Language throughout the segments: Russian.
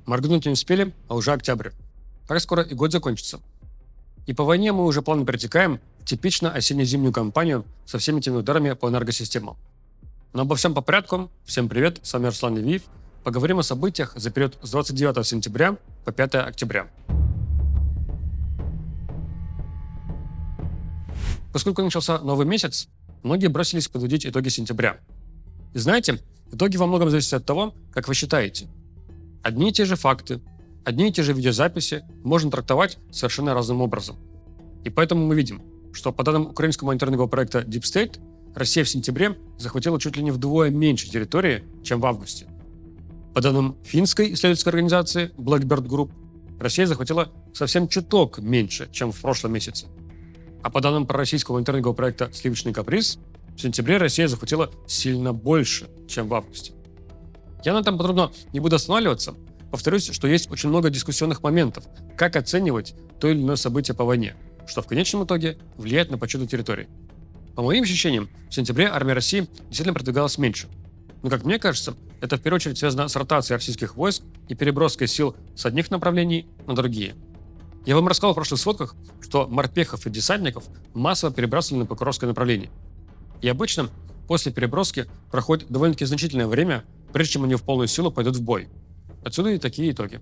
Моргнуть не успели, а уже октябрь. Так скоро и год закончится. И по войне мы уже плавно перетекаем в типично осенне-зимнюю кампанию со всеми этими ударами по энергосистемам. Но обо всем по порядку. Всем привет, с вами Руслан Левиев. Поговорим о событиях за период с 29 сентября по 5 октября. Поскольку начался новый месяц, многие бросились подводить итоги сентября. И знаете, итоги во многом зависят от того, как вы считаете. Одни и те же факты, одни и те же видеозаписи можно трактовать совершенно разным образом. И поэтому мы видим, что по данным украинского мониторингового проекта Deep State, Россия в сентябре захватила чуть ли не вдвое меньше территории, чем в августе. По данным финской исследовательской организации Blackbird Group, Россия захватила совсем чуток меньше, чем в прошлом месяце. А по данным пророссийского мониторингового проекта «Сливочный каприз», в сентябре Россия захватила сильно больше, чем в августе. Я на этом подробно не буду останавливаться. Повторюсь, что есть очень много дискуссионных моментов, как оценивать то или иное событие по войне, что в конечном итоге влияет на подсчеты территорий. По моим ощущениям, в сентябре армия России действительно продвигалась меньше. Но, как мне кажется, это в первую очередь связано с ротацией российских войск и переброской сил с одних направлений на другие. Я вам рассказал в прошлых сводках, что морпехов и десантников массово перебрасывали на Покровское направление. И обычно после переброски проходит довольно-таки значительное время, прежде чем они в полную силу пойдут в бой. Отсюда и такие итоги.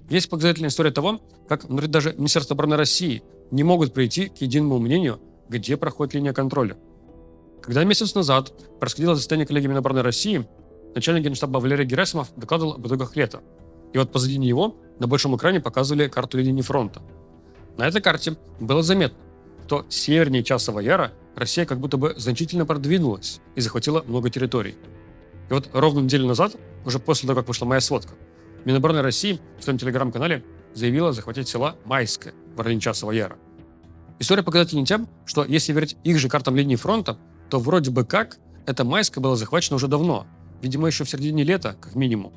Есть показательная история того, как внутри даже Министерства обороны России не могут прийти к единому мнению, где проходит линия контроля. Когда месяц назад происходило заседание коллегии Минобороны России, начальник Генштаба Валерий Герасимов докладывал об итогах лета. И вот позади него на большом экране показывали карту линии фронта. На этой карте было заметно, что севернее Часового Яра Россия как будто бы значительно продвинулась и захватила много территорий. И вот ровно неделю назад, уже после того, как вышла моя сводка, Минобороны России в своем телеграм-канале заявила захватить село Майское в районе Часового Яра. История показательна тем, что если верить их же картам линии фронта, то вроде бы как это Майское было захвачено уже давно, видимо еще в середине лета, как минимум.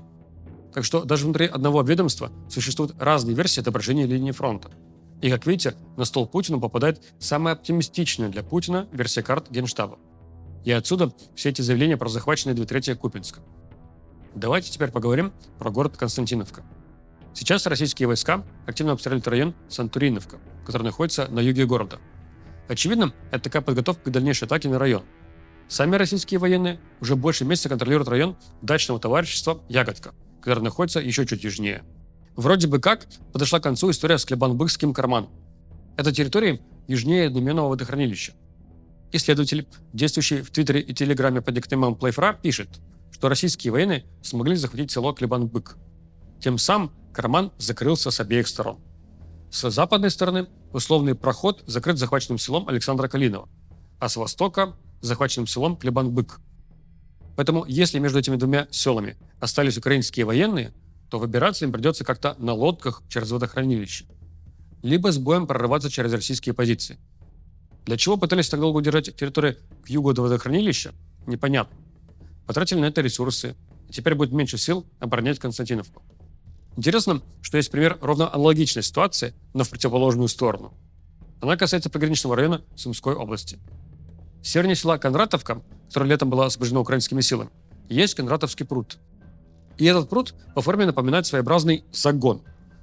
Так что даже внутри одного ведомства существуют разные версии отображения линии фронта. И, как видите, на стол Путину попадает самая оптимистичная для Путина версия карт Генштаба. И отсюда все эти заявления про захваченные 2/3 Купянска. Давайте теперь поговорим про город Константиновка. Сейчас российские войска активно обстреливают район Сантуриновка, который находится на юге города. Очевидно, это такая подготовка к дальнейшей атаке на район. Сами российские военные уже больше месяца контролируют район дачного товарищества «Ягодка», который находится еще чуть южнее. Вроде бы как подошла к концу история с Клебанбыкским карманом. Это территория южнее одноименного водохранилища. Исследователь, действующий в Твиттере и Телеграме под никнеймом Playfra, пишет, что российские военные смогли захватить село Клебанбык. Тем самым карман закрылся с обеих сторон. С западной стороны условный проход закрыт захваченным селом Александра Калинова, а с востока – захваченным селом Клебанбык. Поэтому, если между этими двумя селами остались украинские военные, то выбираться им придется как-то на лодках через водохранилище, либо с боем прорываться через российские позиции. Для чего пытались так долго удержать территорию к югу от водохранилища, непонятно. Потратили на это ресурсы, и теперь будет меньше сил оборонять Константиновку. Интересно, что есть пример ровно аналогичной ситуации, но в противоположную сторону. Она касается пограничного района Сумской области. Севернее села Кондратовка, которое летом было освобождено украинскими силами, есть Кондратовский пруд. И этот пруд по форме напоминает своеобразный загон,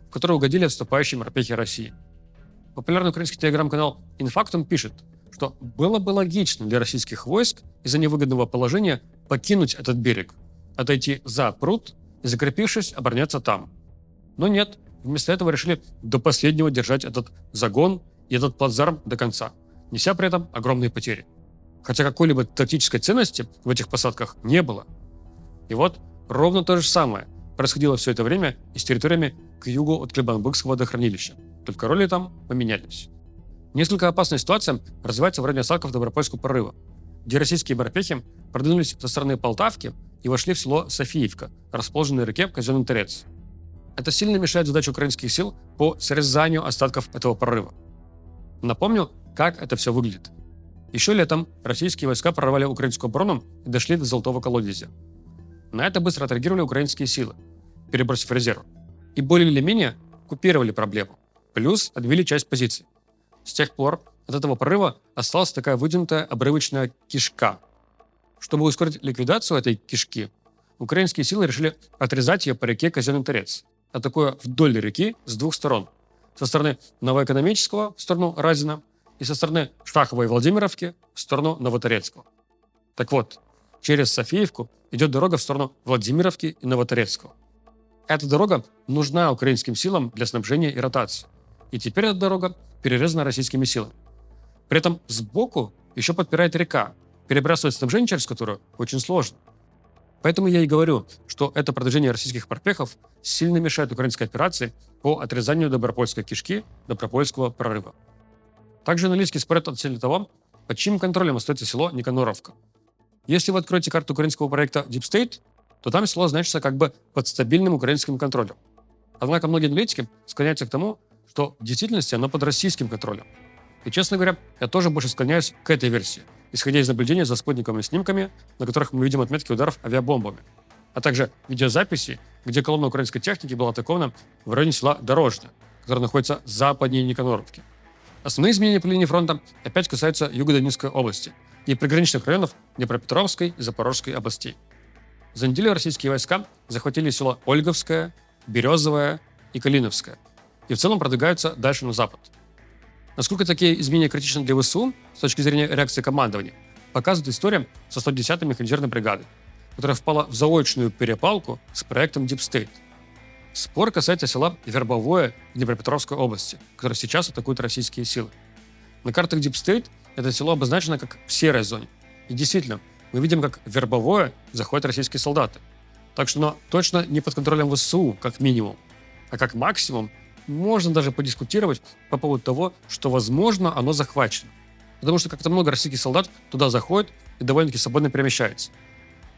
в который угодили отступающие морпехи России. Популярный украинский телеграм-канал Инфактум пишет, что было бы логично для российских войск из-за невыгодного положения покинуть этот берег, отойти за пруд и, закрепившись, обороняться там. Но нет, вместо этого решили до последнего держать этот загон и этот плацдарм до конца, неся при этом огромные потери. Хотя какой-либо тактической ценности в этих посадках не было. И вот ровно то же самое происходило все это время и с территориями к югу от Клебанбыкского водохранилища. Только роли там поменялись. Несколько опасная ситуация развивается в районе осадков Добропольского прорыва, где российские морпехи продвинулись со стороны Полтавки и вошли в село Софиевка, расположенное на реке Казенный Торец. Это сильно мешает задаче украинских сил по срезанию остатков этого прорыва. Напомню, как это все выглядит. Еще летом российские войска прорвали украинскую оборону и дошли до Золотого колодезя. На это быстро отреагировали украинские силы, перебросив резерв, и более или менее купировали проблему, плюс отбили часть позиций. С тех пор от этого прорыва осталась такая вытянутая обрывочная кишка. Чтобы ускорить ликвидацию этой кишки, украинские силы решили отрезать ее по реке Казенный Торец атакуя вдоль реки с двух сторон. Со стороны Новоэкономического в сторону Разина и со стороны Шаховой Владимировки в сторону Новоторецкого. Так вот, через Софиевку идет дорога в сторону Владимировки и Новоторецкого. Эта дорога нужна украинским силам для снабжения и ротации. И теперь эта дорога перерезана российскими силами. При этом сбоку еще подпирает река, перебрасывать снабжение через которую очень сложно. Поэтому я и говорю, что это продвижение российских морпехов сильно мешает украинской операции по отрезанию Добропольской кишки, Добропольского прорыва. Также аналитики спорят относительно того, под чьим контролем остается село Никаноровка. Если вы откроете карту украинского проекта Deep State, то там село значится как бы под стабильным украинским контролем. Однако многие аналитики склоняются к тому, что в действительности оно под российским контролем. И, честно говоря, я тоже больше склоняюсь к этой версии, исходя из наблюдения за спутниковыми снимками, на которых мы видим отметки ударов авиабомбами, а также видеозаписи, где колонна украинской техники была атакована в районе села Дорожное, которое находится западнее Никаноровки. Основные изменения по линии фронта опять касаются Юго-Донецкой области и приграничных районов Днепропетровской и Запорожской областей. За неделю российские войска захватили села Ольговское, Березовое и Калиновское и в целом продвигаются дальше на запад. Насколько такие изменения критичны для ВСУ с точки зрения реакции командования, показывает история со 110-й механизированной бригадой, которая впала в заочную перепалку с проектом Deep State. Спор касается села Вербовое в Днепропетровской области, которое сейчас атакуют российские силы. На картах Deep State это село обозначено как в серой зоне. И действительно, мы видим, как в Вербовое заходят российские солдаты. Так что оно точно не под контролем ВСУ, как минимум. А как максимум, можно даже подискутировать по поводу того, что, возможно, оно захвачено. Потому что как-то много российских солдат туда заходит и довольно-таки свободно перемещается.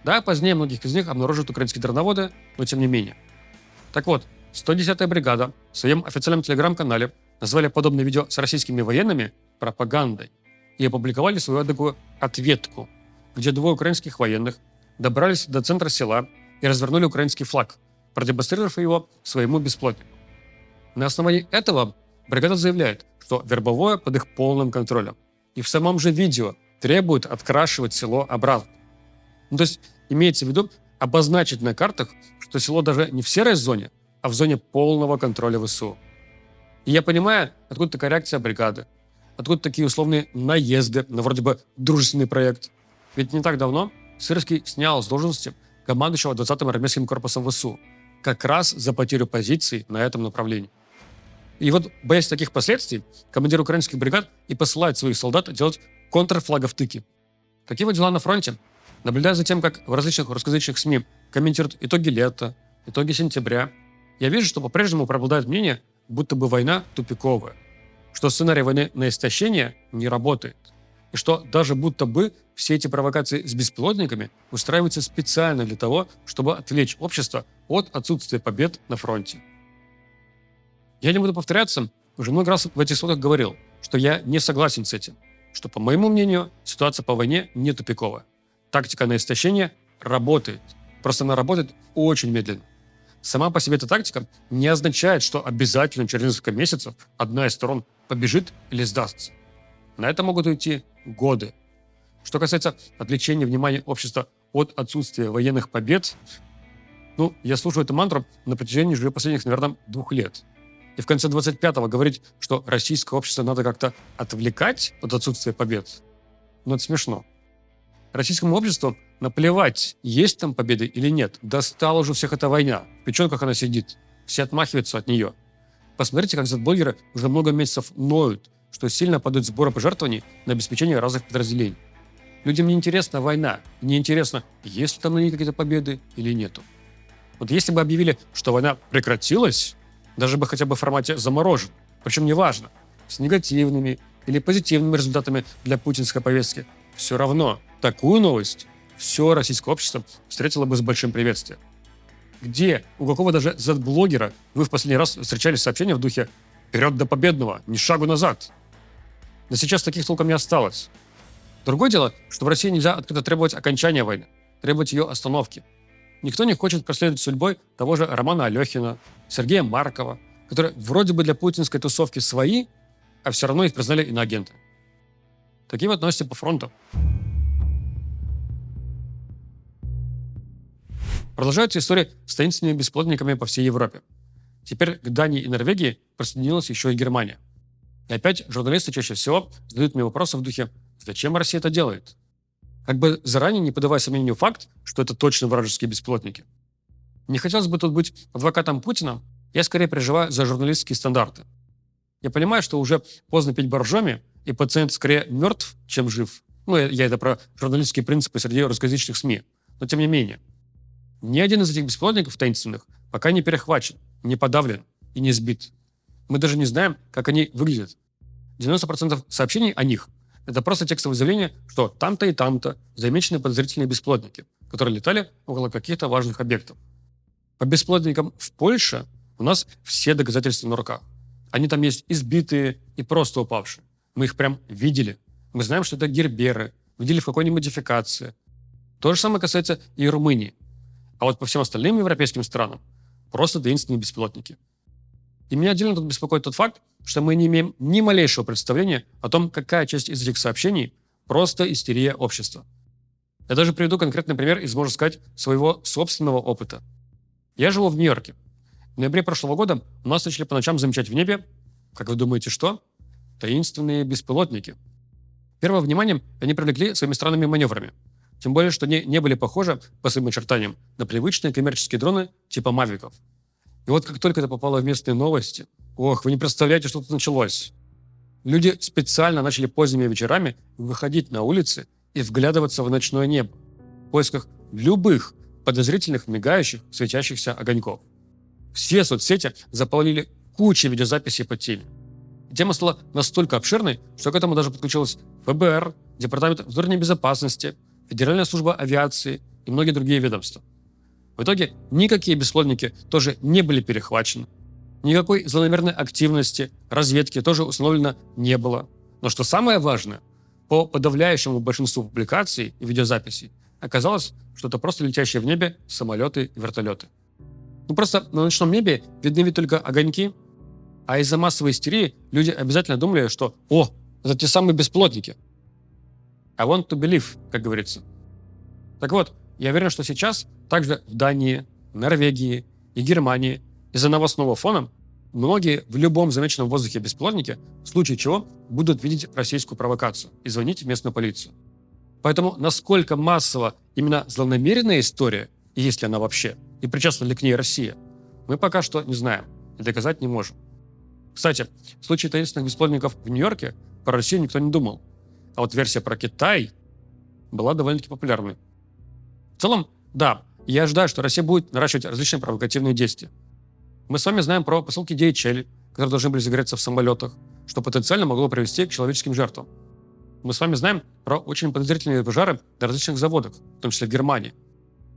Да, позднее многих из них обнаружат украинские дроноводы, но тем не менее. Так вот, 110-я бригада в своем официальном телеграм-канале назвали подобное видео с российскими военными пропагандой и опубликовали свою такую ответку, где двое украинских военных добрались до центра села и развернули украинский флаг, продемонстрировав его своему бесплотнику. На основании этого бригада заявляет, что Вербовое под их полным контролем. И в самом же видео требует открашивать село обратно. То есть имеется в виду обозначить на картах, что село даже не в серой зоне, а в зоне полного контроля ВСУ. И я понимаю, откуда такая реакция бригады, откуда такие условные наезды на вроде бы дружественный проект. Ведь не так давно Сырский снял с должности командующего 20-м армейским корпусом ВСУ как раз за потерю позиций на этом направлении. И вот, боясь таких последствий, командир украинских бригад и посылает своих солдат делать контрфлаговтыки. Такие вот дела на фронте. Наблюдая за тем, как в различных русскоязычных СМИ комментируют итоги лета, итоги сентября, я вижу, что по-прежнему преобладает мнение, будто бы война тупиковая, что сценарий войны на истощение не работает, и что даже будто бы все эти провокации с беспилотниками устраиваются специально для того, чтобы отвлечь общество от отсутствия побед на фронте. Я не буду повторяться, уже много раз в этих слотах говорил, что я не согласен с этим, что, по моему мнению, ситуация по войне не тупиковая. Тактика на истощение работает, просто она работает очень медленно. Сама по себе эта тактика не означает, что обязательно через несколько месяцев одна из сторон побежит или сдастся. На это могут уйти годы. Что касается отвлечения внимания общества от отсутствия военных побед, я слушаю эту мантру на протяжении уже последних, наверное, 2 лет. И в конце 25-го говорить, что российское общество надо как-то отвлекать от отсутствия побед, это смешно. Российскому обществу наплевать, есть там победы или нет. Достала уже всех эта война. В печенках она сидит. Все отмахиваются от нее. Посмотрите, как блогеры уже много месяцев ноют, что сильно падают сборы пожертвований на обеспечение разных подразделений. Людям не интересна война. Не интересно, есть ли там на ней какие-то победы или нету. Вот если бы объявили, что война прекратилась, даже бы хотя бы в формате заморожен, причем неважно, с негативными или позитивными результатами для путинской повестки, все равно такую новость все российское общество встретило бы с большим приветствием. Где, у какого даже Z-блогера вы в последний раз встречали сообщения в духе «Вперед до победного, ни шагу назад»? Да сейчас таких толком не осталось. Другое дело, что в России нельзя открыто требовать окончания войны, требовать ее остановки. Никто не хочет проследовать судьбой того же Романа Алехина, Сергея Маркова, которые вроде бы для путинской тусовки свои, а все равно их признали иноагентами. Такие вот новости по фронту. Продолжаются истории с таинственными беспилотниками по всей Европе. Теперь к Дании и Норвегии присоединилась еще и Германия. И опять журналисты чаще всего задают мне вопросы в духе «Зачем Россия это делает?». Как бы заранее не подавая сомнению факт, что это точно вражеские беспилотники. Не хотелось бы тут быть адвокатом Путина, я скорее переживаю за журналистские стандарты. Я понимаю, что уже поздно пить боржоми, и пациент скорее мертв, чем жив. Я это про журналистские принципы среди русскоязычных СМИ. Но тем не менее, ни один из этих беспилотников таинственных пока не перехвачен, не подавлен и не сбит. Мы даже не знаем, как они выглядят. 90% сообщений о них – это просто текстовое заявление, что там-то и там-то замечены подозрительные беспилотники, которые летали около каких-то важных объектов. По беспилотникам в Польше у нас все доказательства на руках. Они там есть избитые и просто упавшие. Мы их прям видели. Мы знаем, что это герберы, видели в какой-нибудь модификации. То же самое касается и Румынии. А вот по всем остальным европейским странам просто таинственные беспилотники. И меня отдельно тут беспокоит тот факт, что мы не имеем ни малейшего представления о том, какая часть из этих сообщений просто истерия общества. Я даже приведу конкретный пример из, можно сказать, своего собственного опыта. Я живу в Нью-Йорке. В ноябре прошлого года у нас начали по ночам замечать в небе, как вы думаете, что? Таинственные беспилотники. Первое внимание они привлекли своими странными маневрами. Тем более, что они не были похожи по своим очертаниям на привычные коммерческие дроны типа мавиков. И вот как только это попало в местные новости, вы не представляете, что тут началось. Люди специально начали поздними вечерами выходить на улицы и вглядываться в ночное небо в поисках любых подозрительных, мигающих, светящихся огоньков. Все соцсети заполнили кучей видеозаписей по теме. И тема стала настолько обширной, что к этому даже подключилось ФБР, Департамент внутренней безопасности, Федеральная служба авиации и многие другие ведомства. В итоге никакие беспилотники тоже не были перехвачены. Никакой злонамеренной активности, разведки тоже установлено не было. Но что самое важное, по подавляющему большинству публикаций и видеозаписей оказалось, что это просто летящие в небе самолеты и вертолеты. Просто на ночном небе видны ведь только огоньки, а из-за массовой истерии люди обязательно думали, что это те самые беспилотники. I want to believe, как говорится. Так вот, я уверен, что сейчас также в Дании, Норвегии и Германии из-за новостного фона многие в любом замеченном в воздухе беспилотнике в случае чего будут видеть российскую провокацию и звонить в местную полицию. Поэтому насколько массово именно злонамеренная история, и есть ли она вообще, и причастна ли к ней Россия, мы пока что не знаем и доказать не можем. Кстати, в случае таинственных беспилотников в Нью-Йорке про Россию никто не думал. А вот версия про Китай была довольно-таки популярной. В целом, да, я ожидаю, что Россия будет наращивать различные провокативные действия. Мы с вами знаем про посылки DHL, которые должны были загореться в самолетах, что потенциально могло привести к человеческим жертвам. Мы с вами знаем про очень подозрительные пожары на различных заводах, в том числе в Германии.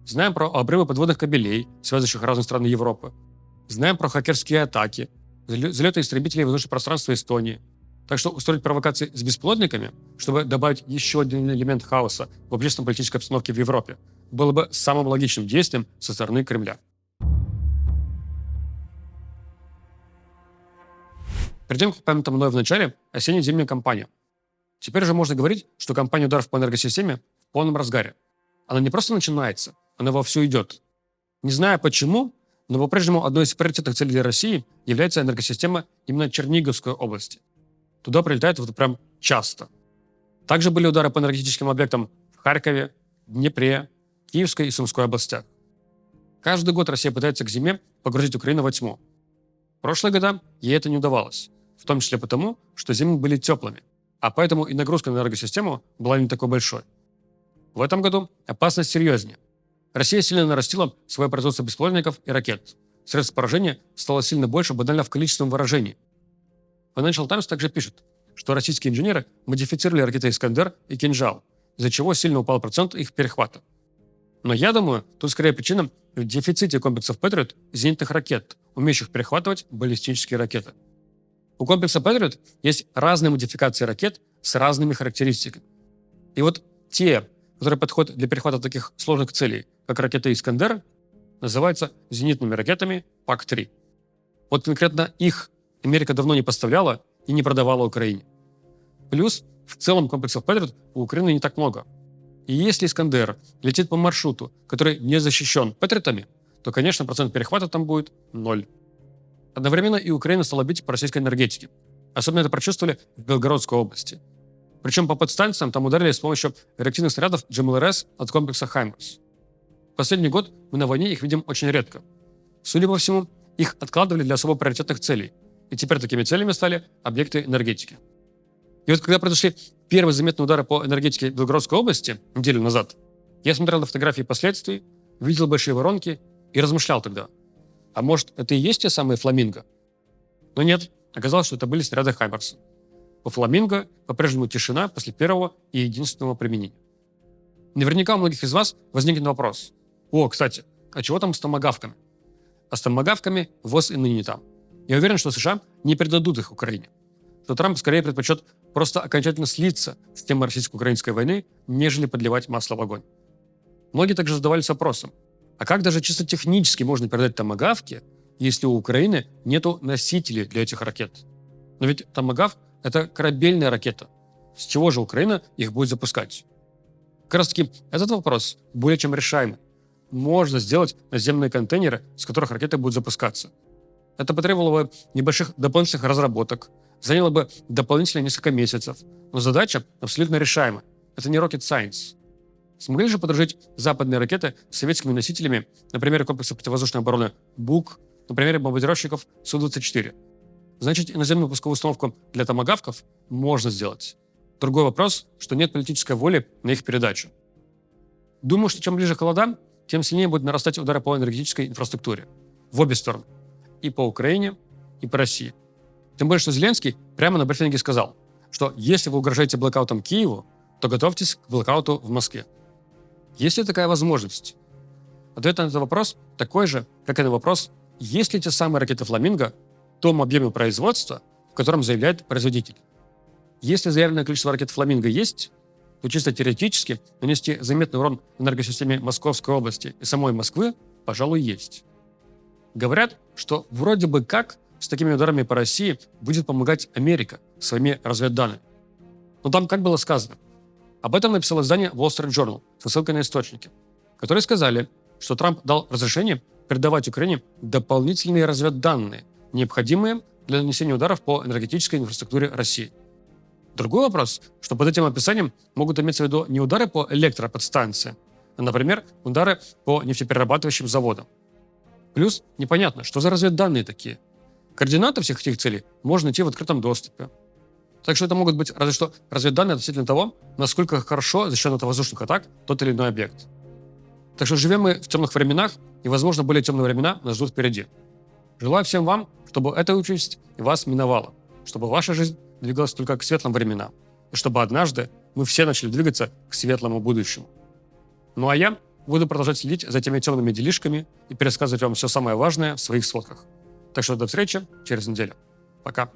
Знаем про обрывы подводных кабелей, связывающих разные страны Европы. Знаем про хакерские атаки, залеты истребителей в воздушное пространство Эстонии. Так что устроить провокации с беспилотниками, чтобы добавить еще один элемент хаоса в общественно-политической обстановке в Европе, было бы самым логичным действием со стороны Кремля. Перейдем к упомянутым мной в начале осенне-зимней кампании. Теперь уже можно говорить, что кампания ударов по энергосистеме в полном разгаре. Она не просто начинается, она вовсю идет. Не знаю почему, но по-прежнему одной из приоритетных целей для России является энергосистема именно Черниговской области. Туда прилетают прям часто. Также были удары по энергетическим объектам в Харькове, Днепре, Киевской и Сумской областях. Каждый год Россия пытается к зиме погрузить Украину во тьму. В прошлые года ей это не удавалось, в том числе потому, что зимы были теплыми, а поэтому и нагрузка на энергосистему была не такой большой. В этом году опасность серьезнее. Россия сильно нарастила свое производство беспилотников и ракет. Средств поражения стало сильно больше банально в количественном выражении. Financial Times также пишет, что российские инженеры модифицировали ракеты «Искандер» и «Кинжал», из-за чего сильно упал процент их перехвата. Но я думаю, тут скорее причина в дефиците комплексов Patriot зенитных ракет, умеющих перехватывать баллистические ракеты. У комплекса Patriot есть разные модификации ракет с разными характеристиками. И вот те, которые подходят для перехвата таких сложных целей, как ракеты «Искандер», называются зенитными ракетами ПАК-3. Вот конкретно их Америка давно не поставляла и не продавала Украине. Плюс, в целом комплексов Patriot у Украины не так много. И если «Искандер» летит по маршруту, который не защищен Патриотами, то, конечно, процент перехвата там будет 0. Одновременно и Украина стала бить по российской энергетике. Особенно это прочувствовали в Белгородской области. Причем по подстанциям там ударили с помощью реактивных снарядов GMLRS от комплекса «Хаймерс». Последний год мы на войне их видим очень редко. Судя по всему, их откладывали для особо приоритетных целей. И теперь такими целями стали объекты энергетики. И вот когда произошли первые заметные удары по энергетике Белгородской области неделю назад, я смотрел на фотографии последствий, видел большие воронки и размышлял тогда. А может, это и есть те самые «Фламинго»? Но нет, оказалось, что это были снаряды «Хаймерса». По «Фламинго» по-прежнему тишина после первого и единственного применения. Наверняка у многих из вас возникнет вопрос. О, кстати, а чего там с томагавками? А с томагавками ВОЗ и ныне там. Я уверен, что США не передадут их Украине. Что Трамп скорее предпочет просто окончательно слиться с темой российско-украинской войны, нежели подливать масло в огонь. Многие также задавались вопросом, а как даже чисто технически можно передать томагавки, если у Украины нету носителей для этих ракет? Но ведь томагавк – это корабельная ракета. С чего же Украина их будет запускать? Как раз таки этот вопрос более чем решаемый. Можно сделать наземные контейнеры, с которых ракеты будут запускаться. Это потребовало бы небольших дополнительных разработок, заняло бы дополнительно несколько месяцев, но задача абсолютно решаема. Это не rocket science. Смогли же подружить западные ракеты с советскими носителями, например, комплекса противовоздушной обороны БУК, на примере бомбардировщиков Су-24. Значит, и наземную пусковую установку для томагавков можно сделать. Другой вопрос, что нет политической воли на их передачу. Думаю, что чем ближе к холодам, тем сильнее будут нарастать удары по энергетической инфраструктуре. В обе стороны. И по Украине, и по России. Тем более, что Зеленский прямо на брифинге сказал, что если вы угрожаете блокаутом Киеву, то готовьтесь к блокауту в Москве. Есть ли такая возможность? Ответ на этот вопрос такой же, как и на вопрос, есть ли те самые ракеты «Фламинго» в том объеме производства, в котором заявляет производитель. Если заявленное количество ракет «Фламинго» есть, то чисто теоретически нанести заметный урон энергосистеме Московской области и самой Москвы, пожалуй, есть. Говорят, что вроде бы как с такими ударами по России будет помогать Америка своими разведданными. Но там как было сказано? Об этом написало издание Wall Street Journal со ссылкой на источники, которые сказали, что Трамп дал разрешение передавать Украине дополнительные разведданные, необходимые для нанесения ударов по энергетической инфраструктуре России. Другой вопрос, что под этим описанием могут иметься в виду не удары по электроподстанциям, а, например, удары по нефтеперерабатывающим заводам. Плюс непонятно, что за разведданные такие. Координаты всех этих целей можно найти в открытом доступе. Так что это могут быть разве что разведданные относительно того, насколько хорошо защищен от воздушных атак тот или иной объект. Так что живем мы в темных временах, и, возможно, более темные времена нас ждут впереди. Желаю всем вам, чтобы эта участь вас миновала, чтобы ваша жизнь двигалась только к светлым временам, и чтобы однажды мы все начали двигаться к светлому будущему. Ну а я буду продолжать следить за теми темными делишками и пересказывать вам все самое важное в своих сводках. Так что до встречи через неделю. Пока.